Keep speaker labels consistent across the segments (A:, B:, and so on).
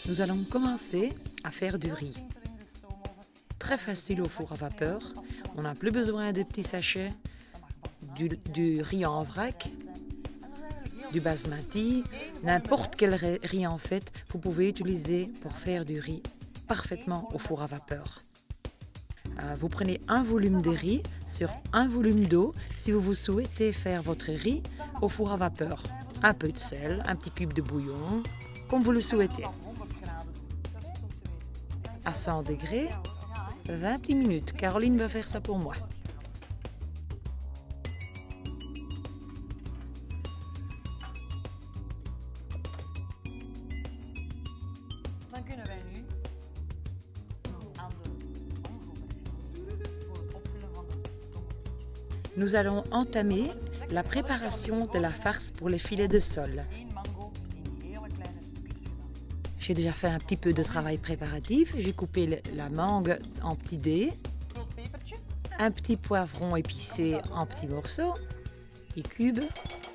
A: Nous allons commencer à faire du riz. Très facile au four à vapeur. On n'a plus besoin de petits sachets, du riz en vrac, du basmati, n'importe quel riz en fait, vous pouvez utiliser pour faire du riz parfaitement au four à vapeur. Vous prenez un volume de riz sur un volume d'eau si vous souhaitez faire votre riz au four à vapeur. Un peu de sel, un petit cube de bouillon, comme vous le souhaitez. À 100 degrés, 20 minutes. Caroline va faire ça pour moi.
B: Dan kunnen wij nu aan de pan voorbereiden voor het opvullen van de tommeltjes.
A: Nous allons entamer la préparation de la farce pour les filets de sol.
B: 1 mango in hele kleine stukjes gedaan.
A: J'ai déjà fait un petit peu de travail préparatif. J'ai coupé la mangue en petits dés,
B: Groot pepertje,
A: un petit poivron épicé en petits morceaux, des cubes,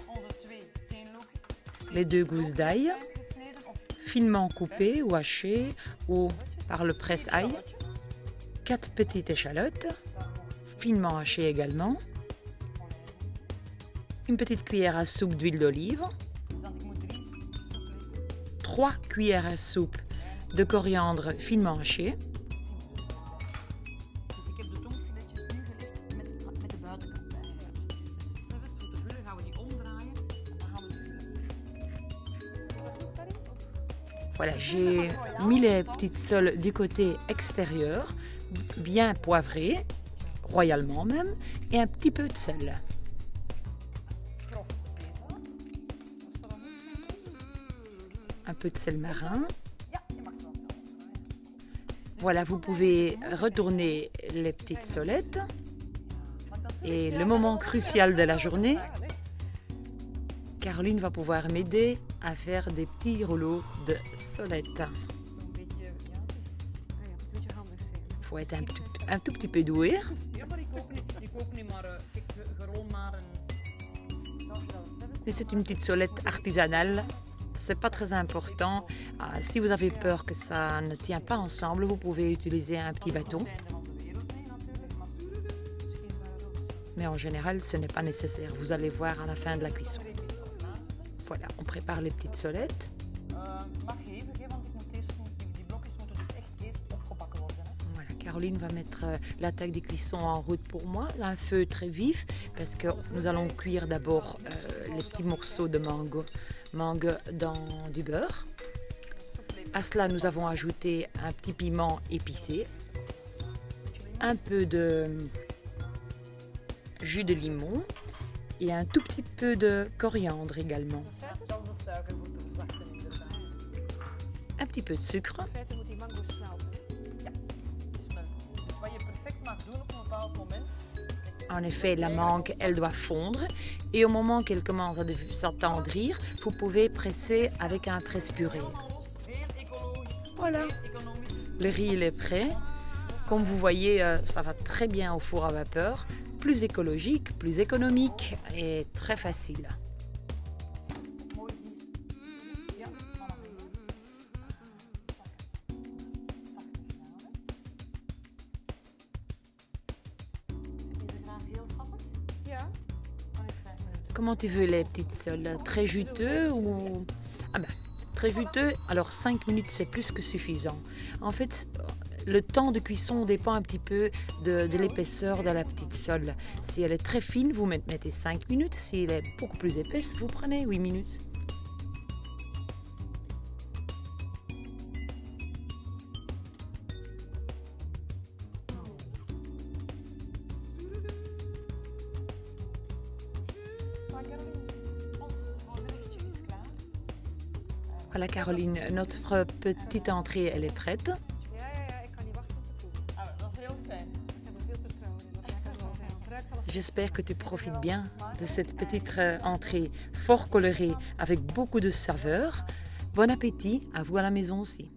B: onze 2 teenloken,
A: les 2 gousses d'ail,
B: gesneden of
A: finement coupées ou hachées ou par le presse-ail, 4 petites échalotes, finement hachées également, une petite cuillère à soupe d'huile d'olive,
B: dus dan ik moet 3 soeplepels.
A: 3 cuillères à soupe de coriandre finement haché,
B: Dus ik heb de tongfiletjes nu gelegd met de buitenkant bij. Dus zelfs voor te vullen gaan we die omdraaien en dan gaan we die
A: Voilà, j'ai mis les petites soles du côté extérieur, bien poivrées, royalement même, et un petit peu de sel.
B: grof zeven. Dat zal dan goed zijn.
A: Un peu de sel marin.
B: Ja, je mag ze wel omdraaien.
A: Voilà, vous pouvez retourner les petites solettes. Et le moment crucial de la journée, Caroline va pouvoir m'aider à faire des petits rouleaux de solettes.
B: Zo'n beetje, ja, het moet een beetje handig zijn.
A: Il faut être un tout petit peu doué.
B: Ja, maar ik ook niet, maar kijk, gewoon maar een... Zoals je dat zelf
A: Si c'est une petite solette artisanale, c'est pas très important. Si vous avez peur que ça ne tient pas ensemble, vous pouvez utiliser un petit bâton.
B: het einde van de wereld mee natuurlijk, maar misschien waren we ook
A: Mais en général, ce n'est pas nécessaire. Vous allez voir à la fin de la cuisson. Voilà, on prépare les petites solettes.
B: mag hevig, hè, want ik moet eerst, die blokjes moeten dus echt eerst opgebakken worden. Hè.
A: Voilà, Caroline va mettre l'attaque des cuissons en route pour moi. Là, un feu très vif parce que nous allons cuire d'abord les petits morceaux de mangue dans du beurre. À cela, nous avons ajouté un petit piment épicé, un peu de jus de limon et un tout petit peu de coriandre également.
B: Dat is de suiker voor te verzachten inderdaad.
A: Un petit peu de sucre.
B: In feite moet die mango smelten. Ja, smelten. Dus wat je perfect mag doen op een bepaald moment.
A: En effet, la mangue, elle doit fondre. Et au moment qu'elle commence à s'attendrir, vous pouvez presser avec un presse-purée.
B: Heel ecologisch.
A: Voilà,
B: Heel economisch.
A: le riz il est prêt. Comme vous voyez, ça va très bien au four à vapeur. Plus écologique, plus économique et très facile.
B: Mooi hier. Ja, vanaf hier. Heb je ze graag heel sappig? Ja. Dan is 5 minuten.
A: Comment tu veux les petites soles? Très juteux ou... Ah ben, très juteux, alors 5 minutes c'est plus que suffisant. En fait, le temps de cuisson dépend un petit peu de l'épaisseur de la petite sole. Si elle est très fine, vous mettez 5 minutes. Si elle est beaucoup plus épaisse, vous prenez 8 minutes. Voilà Caroline, notre petite entrée, elle est prête.
B: Ja, ik kan niet wachten om te proeven. Ah, dat is heel fijn. Ik heb er veel vertrouwen in dat het lekker zal zijn. Het ruikt al als
A: J'espère que tu profites bien de cette petite entrée fort colorée avec beaucoup de saveurs. Bon appétit à vous à la maison aussi.